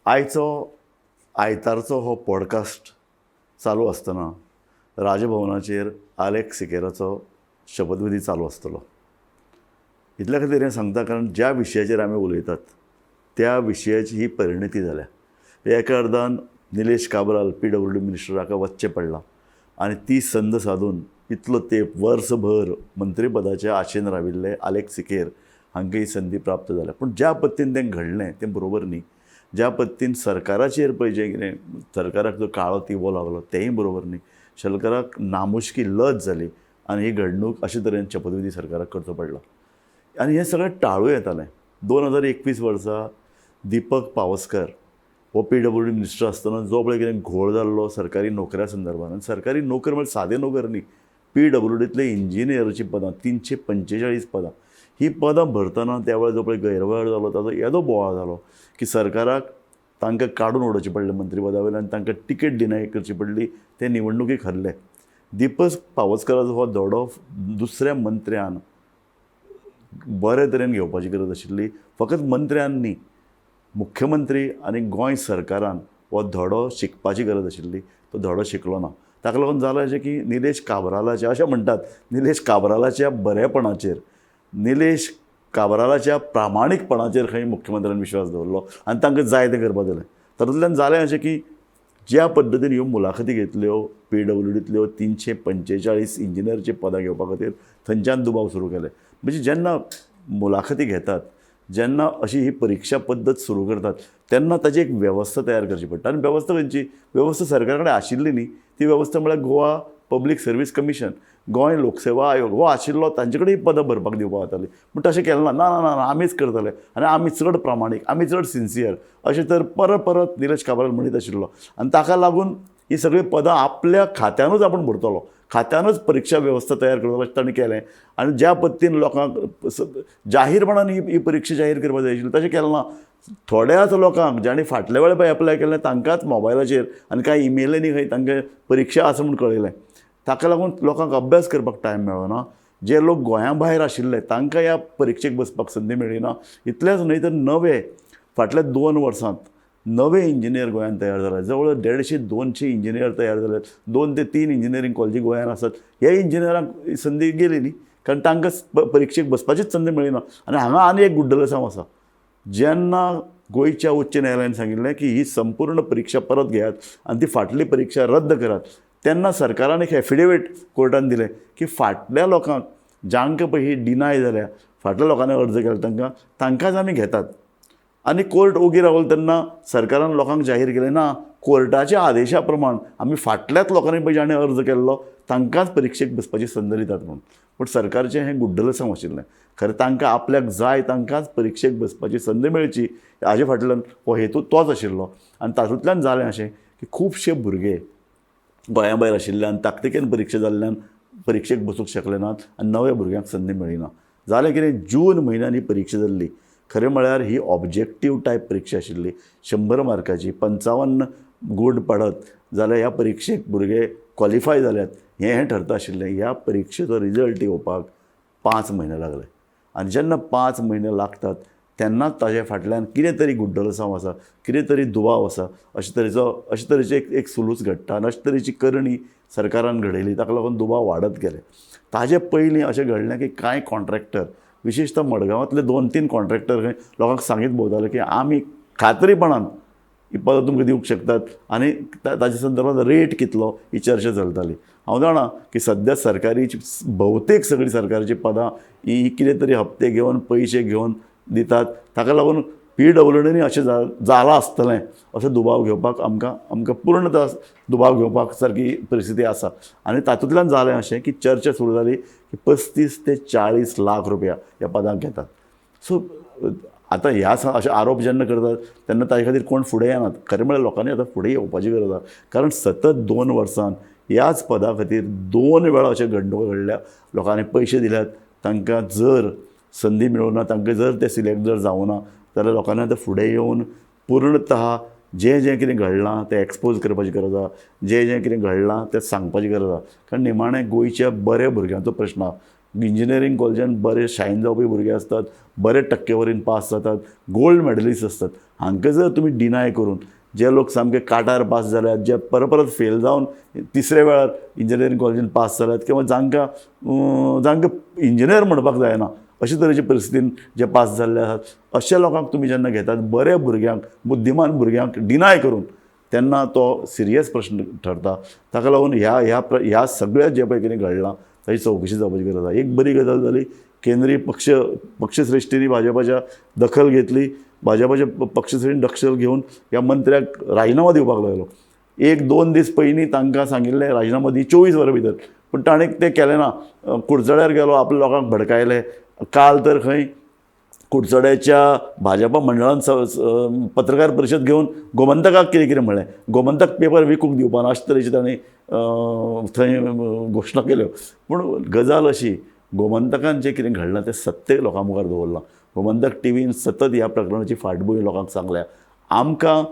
आयचो आयतारचो हो पॉडकास्ट चालू आसतना राजभवनाचेर आलेख सिकेराचो शपथविधी चालू आसतलो. इतल्या खातीर हें सांगता कारण ज्या विशयाचेर आमी उलयतात त्या विशयाची ही परिणती जाल्या. एका अर्दान निलेश काब्राल PWD मिनिस्टराका वचचें पडलां आनी ती संद साधून इतलो तेंप वर्सभर मंत्रीपदाचे आशेन राविल्ले आलेख सिकेर हांकां ही संदी प्राप्त जाल्या. पूण ज्या पद्दतीन तें घडलें तें बरोबर न्ही. ज्या पद्दतीन सरकाराचेर पळय जें कितें सरकाराक जो काळो तिवो लागलो तेंय बरोबर न्ही. सरकाराक नामुश्की लज जाली आनी ही घडणूक अशे तरेन शपथविधी सरकाराक करचो पडला. आनी हें सगळें टाळूं येतालें. 2021 वर्सा दीपक पावसकर हो PWD मिनिस्टर आसतना जो पळय कितें घोळ जाल्लो सरकारी नोकऱ्या संदर्भात, आनी सरकारी नोकर म्हणजे सादे नोकर न्ही, PWDंतले इंजिनियराची पदां 345 पदां. ही पदां भरतना त्या वेळार जो पळय गैरव्यवहार जालो ताचो येदो बोवाळ जालो की सरकाराक तांकां काडून उडोवचें पडलें मंत्रीपदा वयल्यान आनी तांकां टिकेट डिनाय करची पडली. ते निवडणुकीक हरले. दीपक पावसकराचो हो धडो दुसऱ्या मंत्र्यान बरे तरेन घेवपाची गरज आशिल्ली. फकत मंत्र्यान न्ही, मुख्यमंत्री आनी गोंय सरकारान हो धडो शिकपाची गरज आशिल्ली. तो धडो शिकलो ना. ताका लागून जालें अशें की निलेश काब्रालाच्या अशें म्हणटात निलेश काब्रालाच्या बरेपणाचेर, निलेश काब्रालाच्या प्रामाणीकपणाचेर खंय मुख्यमंत्र्यान विश्वास दवरलो आनी तांकां जाय तें करपाक दिलें. तातूंतल्यान जालें अशें की ज्या पद्दतीन ह्यो मुलाखती घेतल्यो PWDंतल्यो 345 इंजिनियरची पदां घेवपा खातीर थंयच्यान दुबाव सुरू केले. म्हणजे जेन्ना मुलाखती घेतात, जेन्ना अशी ही परीक्षा पद्दत सुरू करतात तेन्ना ताची एक वेवस्था तयार करची पडटा. आनी वेवस्था खंयची? वेवस्था सरकारा कडेन आशिल्ली न्ही. ती वेवस्था म्हळ्यार Goa public service commission, Goa लोकसेवा आयोग हो आशिल्लो. तांचे कडेन ही पदां भरपाक दिवपाक जाताली. पूण तशें केलें ना. ना ना ना आमीच करतले आनी आमी चड प्रामाणीक, आमी चड सिन्सियर अशें तर परत परत निलेश काब्राल म्हणीत आशिल्लो. आनी ताका लागून ही सगळीं पदां आपल्या खात्यानूच आपूण भरतलो, खात्यानूच परीक्षा वेवस्था तयार करतलो अशें ताणें केलें. आनी ज्या पद्दतीन लोकांक जाहीरपणान ही परीक्षा जाहीर करपाक जाय आशिल्ली तशें केलें ना. थोड्याच लोकांक जाणी फाटल्या वेळा पळय एप्लाय केलें तांकांच मोबायलाचेर आनी कांय इमेलींनी खंय तांकां परीक्षा आसा म्हूण कळयलें. ताका लागून लोकांक अभ्यास करपाक टायम मेळना. जे लोक गोंया भायर आशिल्ले तांकां ह्या परीक्षेक बसपाक संदी मेळ्ळी ना. इतलेंच न्हय तर नवे फाटल्या 2 वर्सांत नवे इंजिनियर गोंयांत तयार जाले. जवळ 150-200 इंजिनियर तयार जाले. 2 ते 3 इंजिनियरींग कॉलेजी गोंयांत आसात. हे इंजिनियरांक संदी गेली न्ही, कारण तांकां परीक्षेक बसपाचीच संदी मेळ्ळी ना. आनी हांगा आनी एक गुड्डलसांव आसा. जेन्ना गोंयच्या उच्च न्यायालयान सांगिल्लें की ही संपूर्ण परीक्षा परत घेयात आनी ती फाटली परीक्षा रद्द करात, तेन्ना सरकारान एक एफिडेवीट कोर्टान दिलें की फाटल्या लोकांक जांकां पळय ही डिनाय जाल्या, फाटल्या लोकांनी अर्ज केला तांकांच आमी घेतात. आनी कोर्ट ओगी रावलो तेन्ना सरकारान लोकांक जाहीर केलें ना, कोर्टाच्या आदेशा प्रमाण आमी फाटल्याच लोकांनी पळय जाणें अर्ज केल्लो तांकांच परीक्षेक बसपाची संद दितात म्हणून. पूण सरकारचें हें गुड्डलसांव आशिल्लें. खरें तांकां आपल्याक जाय तांकांच परीक्षेक बसपाची संद मेळची हाजे फाटल्यान हो हेतू तोच आशिल्लो. आनी तातूंतल्यान जालें अशें की खुबशे भुरगे गोंया भायर आशिल्ल्यान ताकतिकेन परीक्षा जाल्ल्यान परीक्षेक बसूंक शकले नात आनी नव्या भुरग्यांक संदी मेळ्ळी ना. जालें कितें, जून म्हयन्यान ही परीक्षा जाल्ली. खरें म्हळ्यार ही ऑब्जेक्टीव टायप परीक्षा आशिल्ली. 100 मार्काची 55 गूण पडत जाल्यार ह्या परीक्षेक भुरगे क्वॉलिफाय जाल्यात हें ठरता आशिल्लें. ह्या परीक्षेचो रिजल्ट येवपाक 5 म्हयने लागले. आनी जेन्ना 5 म्हयने लागतात तेन्नाच ताजे फाटल्यान कितें तरी गुड्डलसांव आसा, कितें तरी दुबाव आसा, अशे तरेचें एक सुलूच घडटा आनी अशे तरेची करणी सरकारान घडयली. ताका लागून दुबाव वाडत गेले. ताजे पयलीं अशें घडलें की कांय कॉन्ट्रॅक्टर, विशेशतः मडगांवांतले 2-3 कॉन्ट्रॅक्टर खंय लोकांक सांगीत भोंवताले की आमी खात्रीपणान ही पदां तुमकां दिवंक शकतात आनी ताचे संदर्भांत रेट कितलो ही चर्चा चलताली. हांव जाणा की सद्या सरकारी भोवतेक सगळीं सरकाराची पदां ही कितें तरी हप्ते घेवन पयशे घेवन दितात. ताका लागून PWDंनी अशें जालां आसतलें असो दुबाव घेवपाक आमकां पूर्णतः दुबाव घेवपाक सारकी परिस्थिती आसा. आनी तातूंतल्यान जालें अशें की चर्चा सुरू जाली की 35 ते 40 लाख रुपया ह्या पदांक घेतात. सो आतां ह्या अशे आरोप जेन्ना करतात तेन्ना ताजे खातीर कोण फुडें येनात. खरें म्हळ्यार लोकांनी आतां फुडें येवपाची गरज आसा. कारण सतत 2 वर्सांत ह्याच पदा खातीर 2 वेळा अशे घडणुको घडल्या. लोकांनी पयशे दिल्यात, तांकां जर संदी मेळूना, तांकां जर ते सिलेक्ट जर जावना जाल्यार लोकांनी आतां फुडें येवन पूर्णतः जें कितें घडलां तें एक्सपोज करपाची गरज आसा. जें कितें घडलां तें सांगपाची गरज आसा. कारण निमाणें गोंयच्या बऱ्या भुरग्यांचो प्रश्न आसा. इंजिनियरींग कॉलेजान बरे शायन जावपी भुरगे असतात, बरे टक्केवारीन पास जातात, गोल्ड मेडलिस्ट असतात. हांकां जर तुमी डिनाय करून जे लोक सामके काटार पास जाल्यात, जे परत फेल जावन तिसरे वेळार इंजिनियरींग कॉलेजीन पास जाल्यात किंवा जांकां इंजिनियर म्हणपाक जायना अशे तरेचे परिस्थितीन जे पास जाल्ले आसात, अशा लोकांक तुमी जेन्ना घेतात, बऱ्या भुरग्यांक, बुद्धिमान भुरग्यांक डिनाय करून, तेन्ना तो सिरियस प्रश्न ठरता. ताका लागून ह्या सगळ्या जे पळय कितें घडलां ताची चवकशी जावपाची गरज आसा. एक बरी गजाल जाली, केंद्रीय पक्षश्रेश्ठींनी भाजपाच्या दखल घेतली. भाजपाच्या पक्षश्रेश्ठीन दखल घेवन ह्या मंत्र्याक राजिनामा दिवपाक लागलो. 1-2 दीस पयलीं तांकां सांगिल्लें राजिनामा दी 24 वरां भितर, पूण ताणें तें केलें ना. कुडचड्यार गेलो, आपल्या लोकांक भडकायले. काल तर खंय कुडचड्याच्या भाजपा मंडळान पत्रकार परिशद घेवन गोमंतकाक कितें कितें म्हणलें, गोमंतक पेपर विकूंक दिवपाना अशे तरेची ताणें थंय घोशणा केल्यो. पूण गजाल अशी, गोमंतकान जें कितें घडलां तें सत्य लोकां मुखार दवरलां. गोमंतक टीव्हीन सतत ह्या प्रकरणाची फाटभूंय लोकांक सांगल्या. आमकां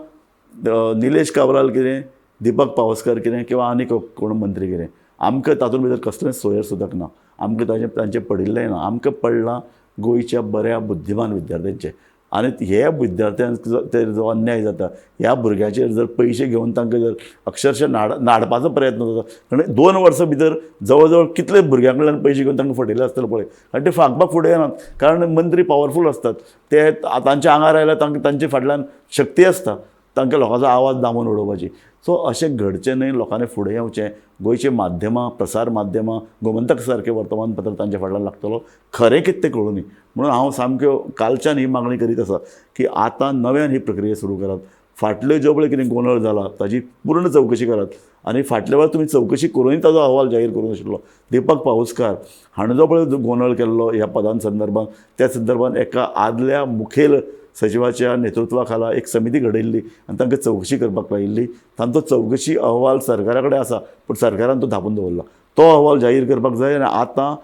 निलेश काब्राल कितें, दीपक पावसकर कितें किंवा आनी कोण मंत्री कितें, आमकां तातूंत भितर कसलेंच सोयर सुद्दां ना. आमकां तांचें पडिल्लें ना. आमकां पडलां गोंयच्या बऱ्या बुद्धिमान विद्यार्थ्यांचे. आनी हे विद्यार्थ्यांक जो अन्याय जाता, ह्या भुरग्याचेर जर पयशे घेवन तांकां जर अक्षरशः नाडपाचो प्रयत्न जाता, कारण 2 वर्सां भितर जवळ जवळ कितले भुरग्यां कडल्यान पयशे घेवन तांकां फटयले आसतले पळय. आनी ते फांकपाक फुडें येनात, कारण मंत्री पॉवरफूल आसतात. ते तांच्या आंगार आयल्यार तांचे फाटल्यान शक्ती आसता तांकां लोकांचो आवाज दामून उडोवपाची. सो अशें घडचें न्हय, लोकांनी फुडें येवचें. गोंयचे माध्यमां, प्रसार माध्यमां, गोमंतक सारकें वर्तमानपत्र तांच्या फाटल्यान लागतलो. खरें कितें तें कळूं न्ही. म्हणून हांव सामक्यो कालच्यान ही मागणी करीत आसा की आतां नव्यान ही प्रक्रिया सुरू करात. फाटल्यो ज्यो पळय कितें गोंधळ जाला ताची पूर्ण चवकशी करात. आनी फाटल्या वेळार तुमी चवकशी करूनय ताजो अहवाल जाहीर करूं नाशिल्लो. दीपक पाऊसकार हाणें जो पळय गोंधळ केल्लो ह्या पदां संदर्भात, त्या संदर्भात एका आदल्या मुखेल सचिवाच्या नेतृत्वा खाला एक समिती घडयल्ली आनी तांकां चवकशी करपाक लायिल्ली. तांचो चवकशी अहवाल सरकारा कडेन आसा, पूण सरकारान तो धांपून दवरला. तो अहवाल जाहीर करपाक जाय आनी आतां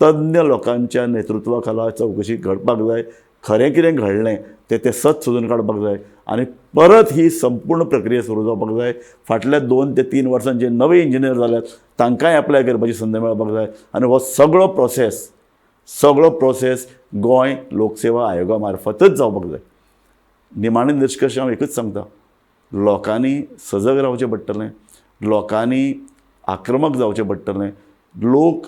तज्ञ लोकांच्या नेतृत्वा खाला चवकशी घडपाक जाय. खरें कितें घडलें तें सत सोदून काडपाक जाय आनी परत ही संपूर्ण प्रक्रिया सुरू जावपाक जाय. फाटल्या 2 ते 3 वर्सां जे नवे इंजिनियर जाल्यात तांकांय एप्लाय करपाची संद मेळपाक जाय. आनी हो सगळो प्रोसेस गोंय लोकसेवा आयोगा मार्फतच जावपाक जाय. निमाणे निश्कर्श हांव एकूच सांगता, लोकांनी सजग रावचें पडटलें, लोकांनी आक्रमक जावचें पडटलें. लोक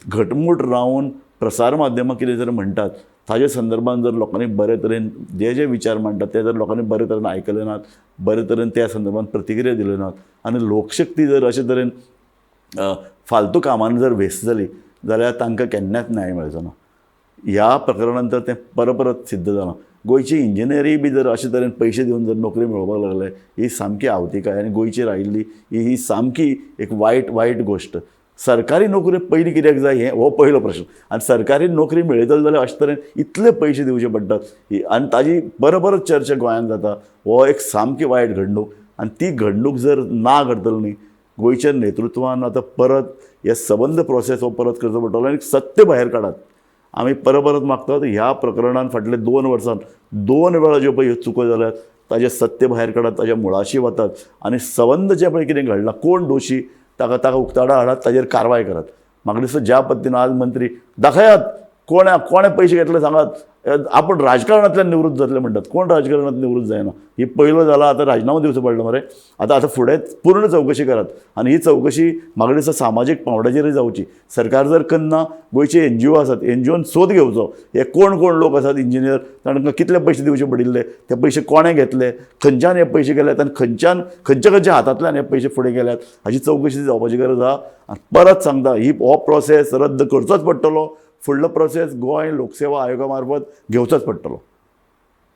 घटमूट रावन प्रसार माध्यमां कितें जर म्हणटात ताजे संदर्भात जर लोकांनी बरे तरेन जे विचार मांडटात ते जर लोकांनी बरे तरेन आयकले नात, बरे तरेन त्या संदर्भात प्रतिक्रिया दिल्यो नात आनी लोकशक्ती जर अशे तरेन फालतू कामान जर वेस्ट जाली जाल्यार तांकां केन्नाच न्याय मेळचो ना. ह्या प्रकरणांतर तें परत सिद्ध जालां. गोंयची इंजिनियरी बी जर अशे तरेन पयशे दिवन जर नोकरी मेळोवपाक लागले ही सामकी आवतिकाय आनी गोंयचेर आयिल्ली ही सामकी एक वायट गोश्ट. सरकारी नोकरी पयलीं कित्याक जाय हें हो पयलो प्रश्न. आनी सरकारी नोकरी मेळयतलो जाल्यार अशे तरेन इतले पयशे दिवचे पडटात आनी ताजी परत चर्चा गोंयांत जाता. हो एक सामकी वायट घडणूक आनी ती घडणूक जर ना घडतली न्ही, गोंयच्या नेतृत्वान आतां परत हे सबंद प्रोसेस हो परत करचो पडटलो आनी सत्य भायर काडात. आमी परत मागतात ह्या प्रकरणान फाटले 2 वर्सांत 2 वेळा ज्यो पळय ह्यो चुको जाल्यात ताजें सत्य भायर काडात, ताज्या मुळाशी वतात आनी सबंद जें पळय कितें घडलां, कोण दोशी ताका उक्ताडा हाडात, ताजेर कारवाय करात. म्हाका दिसता ज्या पद्दतीन आज मंत्री दाखयात कोणे पयशे घेतले सांगात. आपण राजकारणांतल्यान निवृत्त जातले म्हणटात, कोण राजकारणांत निवृत्त जायना. ही पयलो जाला, आतां राजिनामो दिवचो पडलो मरे. आतां फुडें पूर्ण चवकशी करात आनी ही चवकशी म्हाका दिसता सामाजीक पांवड्याचेरय जावची. सरकार जर करना, गोंयचे NGO आसात, NGOन सोद घेवचो हे कोण लोक आसात इंजिनियर, तांकां कितले पयशे दिवचे पडिल्ले, ते पयशे कोणे घेतले, खंयच्यान हे पयशे गेल्यात आनी खंयच्या हातांतल्यान हे पयशे फुडें गेल्यात हाची चवकशी जावपाची गरज आहा. आनी परत सांगता हो प्रोसेस रद्द करचोच पडटलो. फुडलो प्रोसेस गोंय लोकसेवा आयोगा मार्फत घेवचोच पडटलो.